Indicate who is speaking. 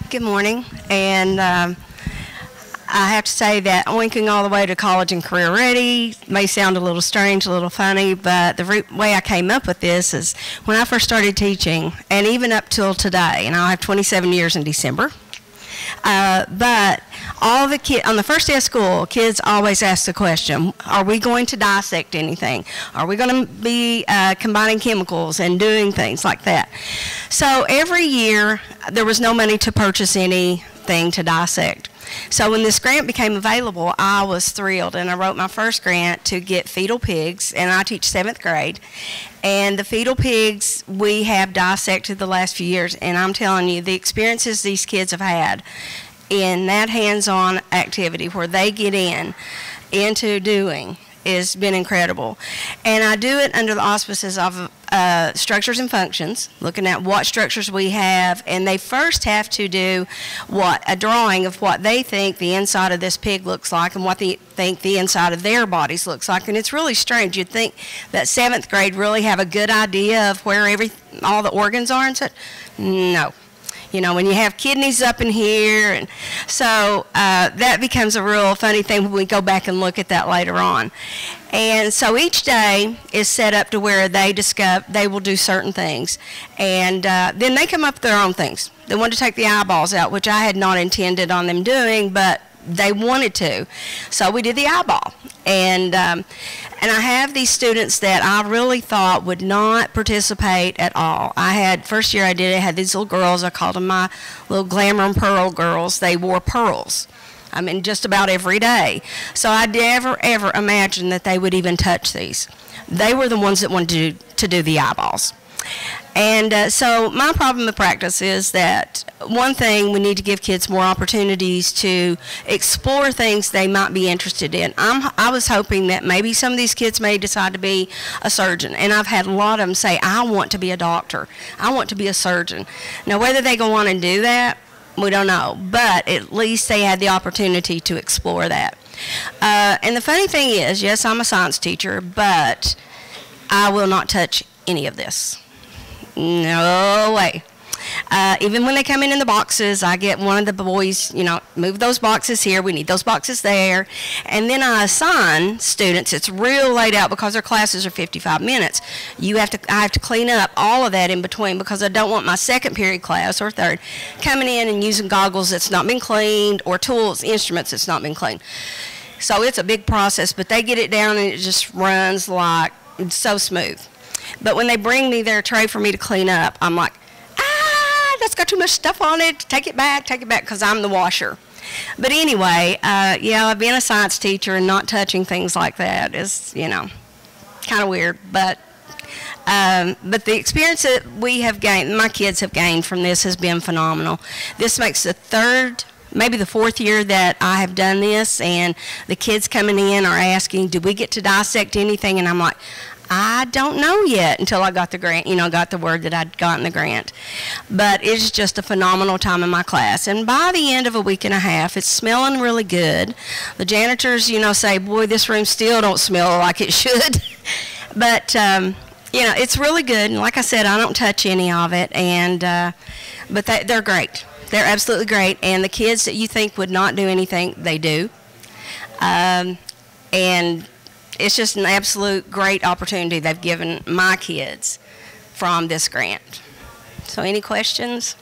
Speaker 1: Good morning, and I have to say that oinking all the way to college and career ready may sound a little strange, a little funny, but the way I came up with this is when I first started teaching, and even up till today, and I'll have 27 years in December. But all the kids, on the first day of school, kids always ask the question, are we going to dissect anything? Are we going to be combining chemicals and doing things like that? So every year, there was no money to purchase anything to dissect. So when this grant became available, I was thrilled, and I wrote my first grant to get fetal pigs, and I teach 7th grade. And the fetal pigs we have dissected the last few years, and I'm telling you, the experiences these kids have had in that hands-on activity where they get into doing has been incredible. And I do it under the auspices of structures and functions, looking at what structures we have, and they first have to do a drawing of what they think the inside of this pig looks like and what they think the inside of their bodies looks like. And it's really strange. You'd think that 7th grade really have a good idea of where all the organs are and such. No. You know, when you have kidneys up in here, and so that becomes a real funny thing when we go back and look at that later on. And so each day is set up to where they will do certain things, and then they come up with their own things. They want to take the eyeballs out, which I had not intended on them doing, but they wanted to. So we did the eyeball, and I have these students that I really thought would not participate at all. First year I did it, I had these little girls, I called them my little glamour and pearl girls. They wore pearls, I mean, just about every day. So I never, ever imagined that they would even touch these. They were the ones that wanted to do the eyeballs. And so my problem with practice is that one thing, we need to give kids more opportunities to explore things they might be interested in. I was hoping that maybe some of these kids may decide to be a surgeon, and I've had a lot of them say, I want to be a doctor, I want to be a surgeon. Now whether they go on and do that, we don't know, but at least they had the opportunity to explore that. And the funny thing is, yes, I'm a science teacher, but I will not touch any of this. No way. Even when they come in the boxes, I get one of the boys, you know, move those boxes here, we need those boxes there. And then I assign students, it's real laid out because their classes are 55 minutes. I have to clean up all of that in between because I don't want my second period class or third coming in and using goggles that's not been cleaned or tools, instruments that's not been cleaned. So it's a big process, but they get it down and it just runs like, it's so smooth. But when they bring me their tray for me to clean up, I'm like, that's got too much stuff on it, take it back, because I'm the washer. But anyway, yeah, being a science teacher and not touching things like that is, you know, kind of weird. But the experience that we have gained, my kids have gained from this has been phenomenal. This makes the third, maybe the 4th year that I have done this, and the kids coming in are asking, do we get to dissect anything? And I'm like, I don't know yet until I got the grant, you know, got the word that I'd gotten the grant. But it's just a phenomenal time in my class. And by the end of a week and a half, it's smelling really good. The janitors, you know, say, boy, this room still don't smell like it should. But, you know, it's really good. And like I said, I don't touch any of it. And, but they're great. They're absolutely great. And the kids that you think would not do anything, they do. And it's just an absolute great opportunity they've given my kids from this grant. So any questions?